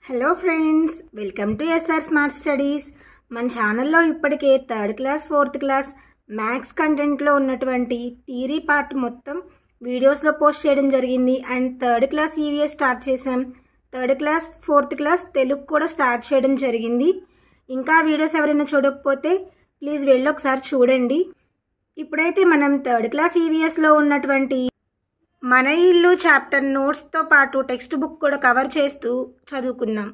Hello friends, welcome to SR smart studies. మన ఛానల్లో ఇప్పటికే 3rd class 4th class maths కంటెంట్లో ఉన్నటువంటి థియరీ పార్ట్ మొత్తం వీడియోస్లో పోస్ట్ చేయడం జరిగింది. And 3rd class EVS start చేసాం. 3rd class 4th class Telugu కూడా స్టార్ట్ చేయడం జరిగింది. ఇంకా వీడియోస్ ఎవరైనా చూడకపోతే ప్లీజ్ వెళ్ళి ఒకసారి చూడండి. ఇప్పుడైతే మనం 3rd క్లాస్ ఈవీఎస్లో ఉన్నటువంటి మన ఇల్లు చాప్టర్ నోట్స్తో పాటు టెక్స్ట్ బుక్ కూడా కవర్ చేస్తూ చదువుకుందాం.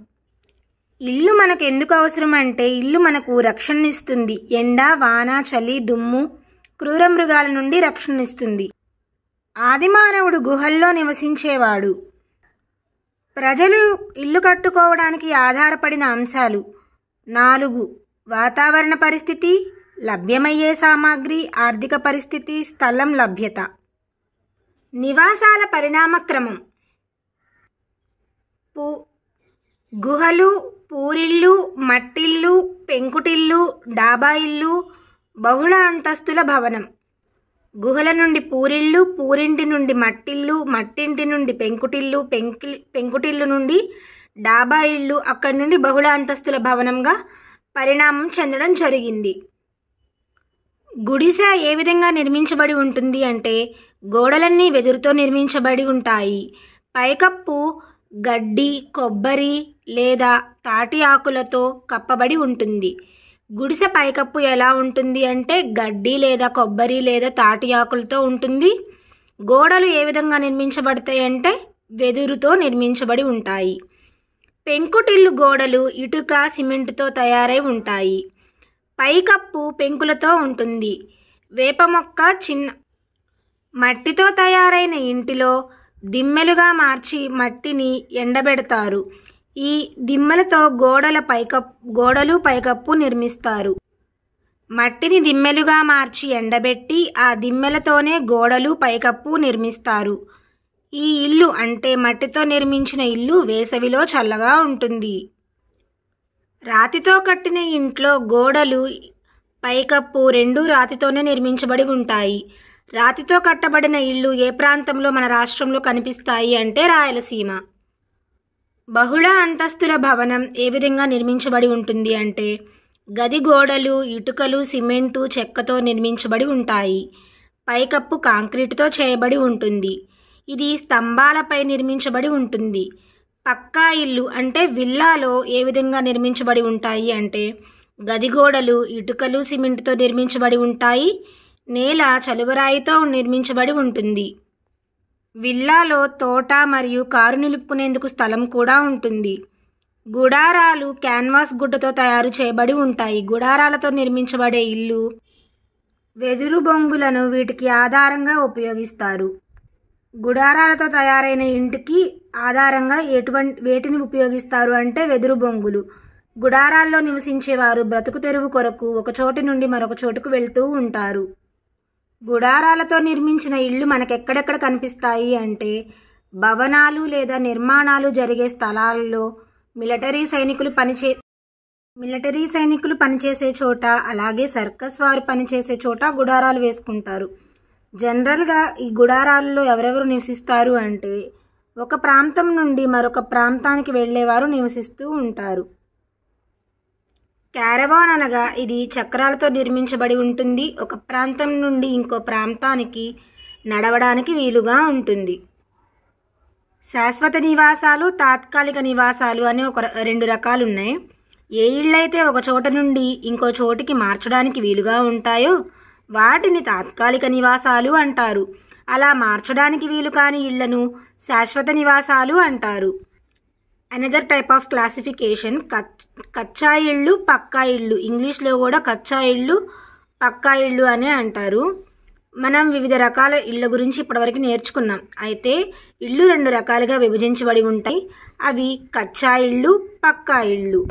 ఇల్లు మనకు ఎందుకు అవసరం అంటే, ఇల్లు మనకు రక్షణనిస్తుంది. ఎండ, వాన, చలి, దుమ్ము, క్రూర మృగాల నుండి రక్షణనిస్తుంది. ఆదిమానవుడు గుహల్లో నివసించేవాడు. ప్రజలు ఇల్లు కట్టుకోవడానికి ఆధారపడిన అంశాలు 4: వాతావరణ పరిస్థితి, లభ్యమయ్యే సామాగ్రి, ఆర్థిక పరిస్థితి, స్థలం లభ్యత. నివాసాల పరిణామక్రమం: గుహలు, పూరిళ్ళు, మట్టిల్లు, పెంకుటిల్లు, డాబా ఇల్లు, బహుళ అంతస్తుల భవనం. గుహల నుండి పూరిళ్ళు, పూరింటి నుండి మట్టిల్లు, మట్టింటి నుండి పెంకుటిల్లు, పెంకుటిల్లు నుండి డాబా ఇల్లు, అక్కడి నుండి బహుళ అంతస్తుల భవనంగా పరిణామం చెందడం జరిగింది. గుడిసె ఏ విధంగా నిర్మించబడి ఉంటుంది అంటే, గోడలన్నీ వెదురుతో నిర్మించబడి ఉంటాయి. పైకప్పు గడ్డి, కొబ్బరి లేదా తాటి ఆకులతో కప్పబడి ఉంటుంది. గుడిసె పైకప్పు ఎలా ఉంటుంది అంటే, గడ్డి లేదా కొబ్బరి లేదా తాటి ఆకులతో ఉంటుంది. గోడలు ఏ విధంగా నిర్మించబడతాయి అంటే, వెదురుతో నిర్మించబడి ఉంటాయి. పెంకుటిల్లు గోడలు ఇటుక, సిమెంటుతో తయారై ఉంటాయి. పైకప్పు పెంకులతో ఉంటుంది. వేప మొక్క మట్టితో తయారైన ఇంటిలో దిమ్మెలుగా మార్చి మట్టిని ఎండబెడతారు. ఈ దిమ్మెలతో గోడలు పైకప్పు నిర్మిస్తారు. మట్టిని దిమ్మెలుగా మార్చి ఎండబెట్టి ఆ దిమ్మెలతోనే గోడలు పైకప్పు నిర్మిస్తారు. ఈ ఇల్లు అంటే మట్టితో నిర్మించిన ఇల్లు వేసవిలో చల్లగా ఉంటుంది. రాతితో కట్టిన ఇంట్లో గోడలు, పైకప్పు రెండూ రాతితోనే నిర్మించబడి ఉంటాయి. రాతితో కట్టబడిన ఇల్లు ఏ ప్రాంతంలో మన రాష్ట్రంలో కనిపిస్తాయి అంటే, రాయలసీమ. బహుళ అంతస్తుల భవనం ఏ విధంగా నిర్మించబడి ఉంటుంది అంటే, గది గోడలు ఇటుకలు, సిమెంటు, చెక్కతో నిర్మించబడి ఉంటాయి. పైకప్పు కాంక్రీటుతో చేయబడి ఉంటుంది. ఇది స్తంభాలపై నిర్మించబడి ఉంటుంది. పక్కా ఇల్లు అంటే విల్లాలో ఏ విధంగా నిర్మించబడి ఉంటాయి అంటే, గది గోడలు ఇటుకలు, సిమెంటుతో నిర్మించబడి ఉంటాయి. నేల చలువరాయితో నిర్మించబడి ఉంటుంది. విల్లాలో తోట మరియు కారు నిలుపుకునేందుకు స్థలం కూడా ఉంటుంది. గుడారాలు క్యాన్వాస్ గుడ్డతో తయారు చేయబడి ఉంటాయి. గుడారాలతో నిర్మించబడే ఇల్లు వెదురు బొంగులను వీటికి ఆధారంగా ఉపయోగిస్తారు. గుడారాలతో తయారైన ఇంటికి ఆధారంగా వేటిని ఉపయోగిస్తారు అంటే, వెదురు బొంగులు. గుడారాల్లో నివసించేవారు బ్రతుకు తెరువు కొరకు ఒక చోటు నుండి మరొక చోటుకు వెళ్తూ ఉంటారు. గుడారాలతో నిర్మించిన ఇళ్ళు మనకెక్కడెక్కడ కనిపిస్తాయి అంటే, భవనాలు లేదా నిర్మాణాలు జరిగే స్థలాల్లో, మిలిటరీ సైనికులు పనిచేసే చోట, అలాగే సర్కస్ వారు పనిచేసే చోట గుడారాలు వేసుకుంటారు. జనరల్గా ఈ గుడారాలలో ఎవరెవరు నివసిస్తారు అంటే, ఒక ప్రాంతం నుండి మరొక ప్రాంతానికి వెళ్ళేవారు నివసిస్తూ ఉంటారు. క్యారవాన్ అనగా ఇది చక్రాలతో నిర్మించబడి ఉంటుంది. ఒక ప్రాంతం నుండి ఇంకో ప్రాంతానికి నడవడానికి వీలుగా ఉంటుంది. శాశ్వత నివాసాలు, తాత్కాలిక నివాసాలు అనే 2 రకాలు ఉన్నాయి. ఏ ఇళ్ళైతే ఒక చోట నుండి ఇంకో చోటికి మార్చడానికి వీలుగా ఉంటాయో వాటిని తాత్కాలిక నివాసాలు అంటారు. అలా మార్చడానికి వీలు కాని ఇళ్లను శాశ్వత నివాసాలు అంటారు. అనదర్ టైప్ ఆఫ్ క్లాసిఫికేషన్ కచ్చా ఇళ్ళు, పక్కా ఇళ్ళు. ఇంగ్లీష్లో కూడా కచ్చా ఇళ్ళు, పక్కా ఇళ్ళు అనే అంటారు. మనం వివిధ రకాల ఇళ్ళ గురించి ఇప్పటివరకు నేర్చుకున్నాం. అయితే ఇళ్ళు 2 రకాలుగా విభజించబడి ఉంటాయి. అవి కచ్చా ఇళ్ళు, పక్కా ఇళ్ళు.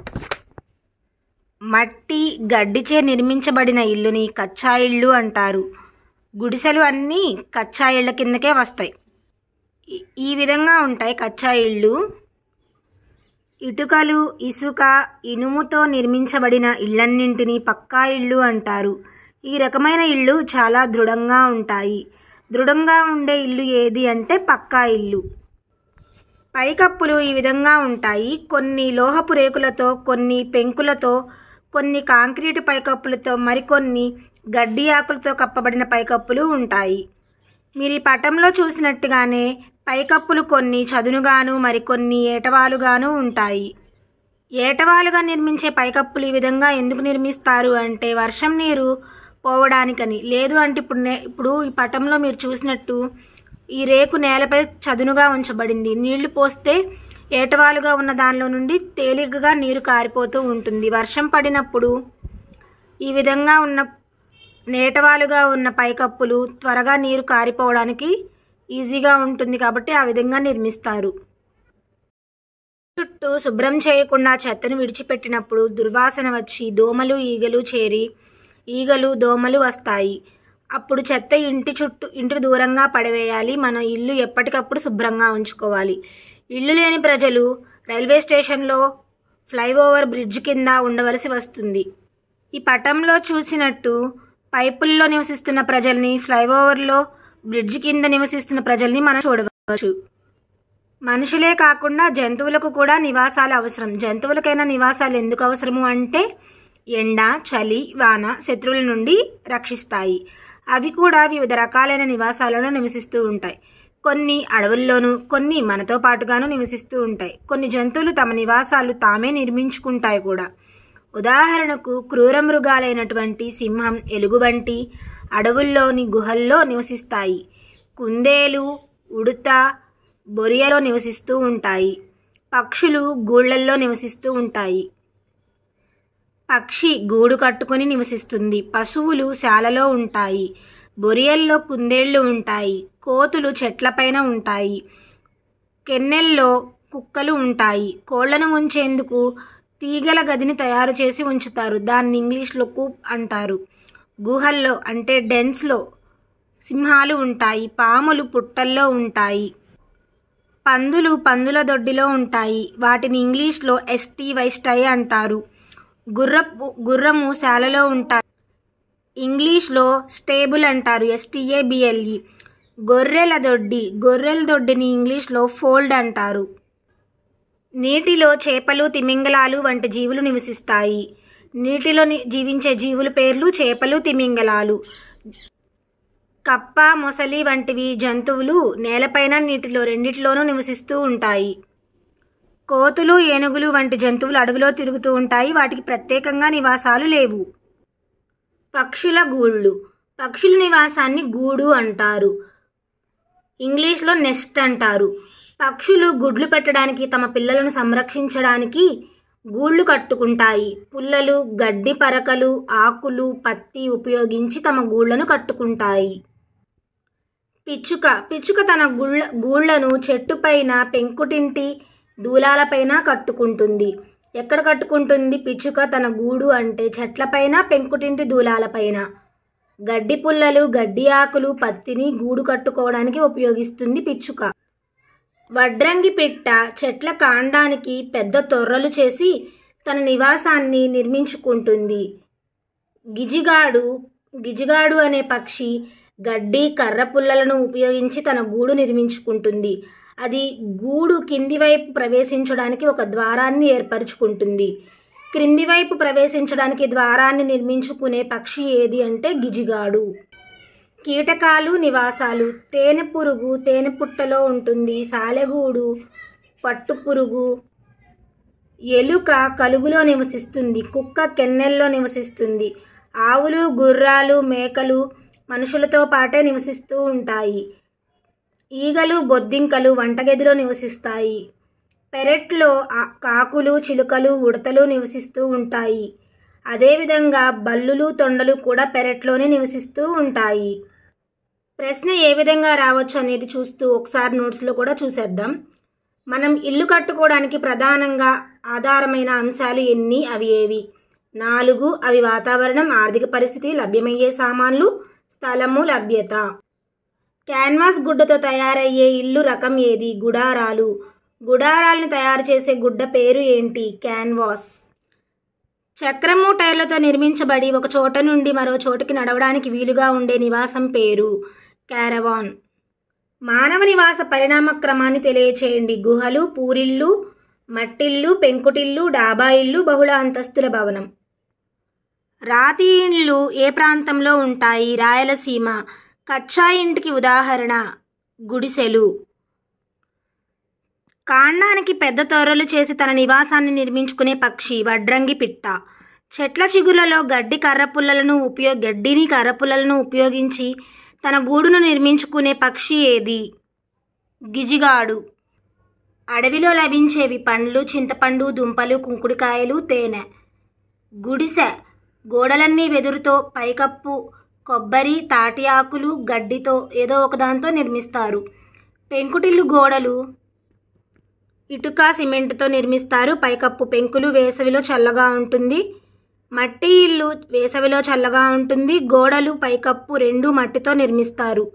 మట్టి, గడ్డిచే నిర్మించబడిన ఇల్లుని కచ్చా ఇళ్ళు అంటారు. గుడిసెలు అన్నీ కచ్చా ఇళ్ళ కిందకే వస్తాయి. ఈ విధంగా ఉంటాయి కచ్చా ఇళ్ళు. ఇటుకలు, ఇసుక, ఇనుముతో నిర్మించబడిన ఇళ్ళన్నింటినీ పక్కా ఇళ్ళు అంటారు. ఈ రకమైన ఇళ్ళు చాలా దృఢంగా ఉంటాయి. దృఢంగా ఉండే ఇల్లు ఏది అంటే పక్కా ఇల్లు. పైకప్పులు ఈ విధంగా ఉంటాయి. కొన్ని లోహపు రేకులతో, కొన్ని పెంకులతో, కొన్ని కాంక్రీటు పైకప్పులతో, మరికొన్ని గడ్డి ఆకులతో కప్పబడిన పైకప్పులు ఉంటాయి. మీరు ఈ పటంలో చూసినట్టుగానే పైకప్పులు కొన్ని చదునుగాను మరికొన్ని ఏటవాలుగాను ఉంటాయి. ఏటవాలుగా నిర్మించే పైకప్పులు ఈ విధంగా ఎందుకు నిర్మిస్తారు అంటే వర్షం నీరు పోవడానికని. లేదు అంటే ఇప్పుడు ఈ పటంలో మీరు చూసినట్టు ఈ రేకు నేలపై చదునుగా ఉంచబడింది. నీళ్లు పోస్తే ఏటవాలుగా ఉన్న దానిలో నుండి తేలికగా నీరు కారిపోతూ ఉంటుంది. వర్షం పడినప్పుడు ఈ విధంగా ఉన్న నేటవాలుగా ఉన్న పైకప్పులు త్వరగా నీరు కారిపోవడానికి ఈజీగా ఉంటుంది కాబట్టి ఆ విధంగా నిర్మిస్తారు. చుట్టూ శుభ్రం చేయకుండా చెత్తను విడిచిపెట్టినప్పుడు దుర్వాసన వచ్చి దోమలు ఈగలు చేరి ఈగలు దోమలు వస్తాయి. అప్పుడు చెత్త ఇంటికి దూరంగా పడవేయాలి. మన ఇల్లు ఎప్పటికప్పుడు శుభ్రంగా ఉంచుకోవాలి. ఇల్లు లేని ప్రజలు రైల్వే స్టేషన్లో ఫ్లైఓవర్ బ్రిడ్జ్ కింద ఉండవలసి వస్తుంది. ఈ పటంలో చూసినట్టు పైపుల్లో నివసిస్తున్న ప్రజల్ని, ఫ్లైఓవర్లో బ్రిడ్జ్ కింద నివసిస్తున్న ప్రజల్ని మనం చూడవచ్చు. మనుషులే కాకుండా జంతువులకు కూడా నివాసాలు అవసరం. జంతువులకైనా నివాసాలు ఎందుకు అవసరము అంటే ఎండ, చలి, వాన, శత్రువుల నుండి రక్షిస్తాయి. అవి కూడా వివిధ రకాలైన నివాసాలను నివసిస్తూ ఉంటాయి. కొన్ని అడవుల్లోనూ, కొన్ని మనతో పాటుగాను నివసిస్తూ ఉంటాయి. కొన్ని జంతువులు తమ నివాసాలు తామే నిర్మించుకుంటాయి కూడా. ఉదాహరణకు క్రూర మృగాలైనటువంటి సింహం, ఎలుగుబంటి అడవుల్లోని గుహల్లో నివసిస్తాయి. కుందేలు, ఉడుత, బొరియలో నివసిస్తూ ఉంటాయి. పక్షులు గూళ్ళల్లో నివసిస్తూ ఉంటాయి. పక్షి గూడు కట్టుకుని నివసిస్తుంది. పశువులు శాలలో ఉంటాయి. బొరియల్లో కుందేళ్లు ఉంటాయి. కోతులు చెట్లపైన ఉంటాయి. కెన్నెల్లో కుక్కలు ఉంటాయి. కోళ్లను ఉంచేందుకు తీగల గదిని తయారు చేసి ఉంచుతారు. దాన్ని ఇంగ్లీష్లో కూప్ అంటారు. గుహల్లో అంటే డెన్స్లో సింహాలు ఉంటాయి. పాములు పుట్టల్లో ఉంటాయి. పందులు పందుల దొడ్డిలో ఉంటాయి. వాటిని ఇంగ్లీష్లో స్టై అంటారు. గుర్రము శాలలో ఉంటాయి. ఇంగ్లీష్లో స్టేబుల్ అంటారు. STABLE. గొర్రెల దొడ్డిని ఇంగ్లీష్లో ఫోల్డ్ అంటారు. నీటిలో చేపలు, తిమింగలాలు వంటి జీవులు నివసిస్తాయి. నీటిలో జీవించే జీవుల పేర్లు చేపలు, తిమింగలాలు. కప్ప, మొసలి వంటివి జంతువులు నేలపైన, నీటిలో రెండిటిలోనూ నివసిస్తూ ఉంటాయి. కోతులు, ఏనుగులు వంటి జంతువులు అడవిలో తిరుగుతూ ఉంటాయి. వాటికి ప్రత్యేకంగా నివాసాలు లేవు. పక్షుల గూళ్ళు. పక్షుల నివాసాన్ని గూడు అంటారు. ఇంగ్లీష్లో నెస్ట్ అంటారు. పక్షులు గుడ్లు పెట్టడానికి, తమ పిల్లలను సంరక్షించడానికి గూళ్ళు కట్టుకుంటాయి. పుల్లలు, గడ్డి పరకలు, ఆకులు, పత్తి ఉపయోగించి తమ గూళ్లను కట్టుకుంటాయి. పిచ్చుక తన గూళ్లను చెట్టుపైన, పెంకుటింటి దూలాలపైన కట్టుకుంటుంది. ఎక్కడ కట్టుకుంటుంది పిచ్చుక తన గూడు అంటే చెట్లపైన, పెంకుటింటి దూలాలపైన. గడ్డి పుల్లలు, గడ్డి ఆకులు, పత్తిని గూడు కట్టుకోవడానికి ఉపయోగిస్తుంది పిచ్చుక. వడ్రంగి పిట్ట చెట్ల కాండానికి పెద్ద తొర్రలు చేసి తన నివాసాన్ని నిర్మించుకుంటుంది. గిజిగాడు అనే పక్షి గడ్డి, కర్ర పుల్లలను ఉపయోగించి తన గూడు నిర్మించుకుంటుంది. అది గూడు కింది వైపు ప్రవేశించడానికి ఒక ద్వారాన్ని ఏర్పరచుకుంటుంది. క్రింది వైపు ప్రవేశించడానికి ద్వారాన్ని నిర్మించుకునే పక్షి ఏది అంటే గిజిగాడు. కీటకాలు నివాసాలు. తేనె పురుగు తేనె పుట్టలో ఉంటుంది. సాలెగూడు పట్టుపురుగు. ఎలుక కలుగులో నివసిస్తుంది. కుక్క కెన్నెల్లో నివసిస్తుంది. ఆవులు, గుర్రాలు, మేకలు మనుషులతో పాటే నివసిస్తూ ఉంటాయి. ఈగలు, బొద్దింకలు వంటగదిలో నివసిస్తాయి. పెరట్లో కాకులు, చిలుకలు, ఉడతలు నివసిస్తూ ఉంటాయి. అదేవిధంగా బల్లులు, తొండలు కూడా పెరట్లోనే నివసిస్తూ ఉంటాయి. ప్రశ్న ఏ విధంగా రావచ్చు అనేది చూస్తూ ఒకసారి నోట్స్లో కూడా చూసేద్దాం. మనం ఇల్లు కట్టుకోవడానికి ప్రధానంగా ఆధారమైన అంశాలు ఎన్ని, అవి ఏవి? 4. అవి వాతావరణం, ఆర్థిక పరిస్థితి, లభ్యమయ్యే సామాన్లు, స్థలము, లభ్యత. క్యాన్వాస్ గుడ్డతో తయారయ్యే ఇల్లు రకం ఏది? గుడారాలు. గుడారాలను తయారు చేసే గుడ్డ పేరు ఏంటి? క్యాన్వాస్. చక్రము, టైర్లతో నిర్మించబడి ఒక చోట నుండి మరో చోటికి నడవడానికి వీలుగా ఉండే నివాసం పేరు క్యారవాన్. మానవ నివాస పరిణామ క్రమాన్ని తెలియచేయండి. గుహలు, పూరిళ్ళు, మట్టిల్లు, పెంకుటిల్లు, డాబా ఇళ్ళు, బహుళ అంతస్తుల భవనం. రాతి ఇండ్లు ఏ ప్రాంతంలో ఉంటాయి? రాయలసీమ. కచ్చా ఇంటికి ఉదాహరణ గుడిసెలు. కాండానికి పెద్ద తొర్రలు చేసి తన నివాసాన్ని నిర్మించుకునే పక్షి వడ్రంగి పిట్ట. చెట్ల చిగుర్లలో గడ్డిని కర్రపుల్లలను ఉపయోగించి తన గూడును నిర్మించుకునే పక్షి ఏది? గిజిగాడు. అడవిలో లభించేవి పండ్లు, చింతపండు, దుంపలు, కుంకుడుకాయలు, తేనె. గుడిసె గోడలన్నీ వెదురుతో, పైకప్పు కొబ్బరి, తాటి ఆకులు, గడ్డితో ఏదో ఒకదాంతో నిర్మిస్తారు. పెంకుటిల్లు గోడలు ఇటుక, సిమెంటుతో నిర్మిస్తారు. పైకప్పు పెంకులు, వేసవిలో చల్లగా ఉంటుంది. మట్టి ఇల్లు వేసవిలో చల్లగా ఉంటుంది. గోడలు, పైకప్పు రెండు మట్టితో నిర్మిస్తారు.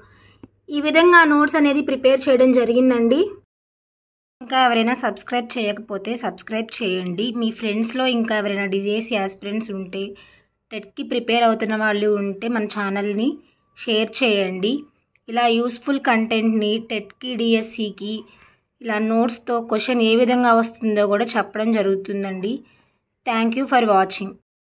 ఈ విధంగా నోట్స్ అనేది ప్రిపేర్ చేయడం జరిగిందండి. ఇంకా ఎవరైనా సబ్స్క్రైబ్ చేయకపోతే సబ్స్క్రైబ్ చేయండి. మీ ఫ్రెండ్స్లో ఇంకా ఎవరైనా డిఎస్సి ఆస్పిరెంట్స్ ఉంటే, టెట్కి ప్రిపేర్ అవుతున్న వాళ్ళు ఉంటే మన ఛానల్ని షేర్ చేయండి. ఇలా యూస్ఫుల్ కంటెంట్ని టెట్కి, డిఎస్సికి ఇలా నోట్స్తో క్వశ్చన్ ఏ విధంగా వస్తుందో కూడా చెప్పడం జరుగుతుందండి. Thank you for watching.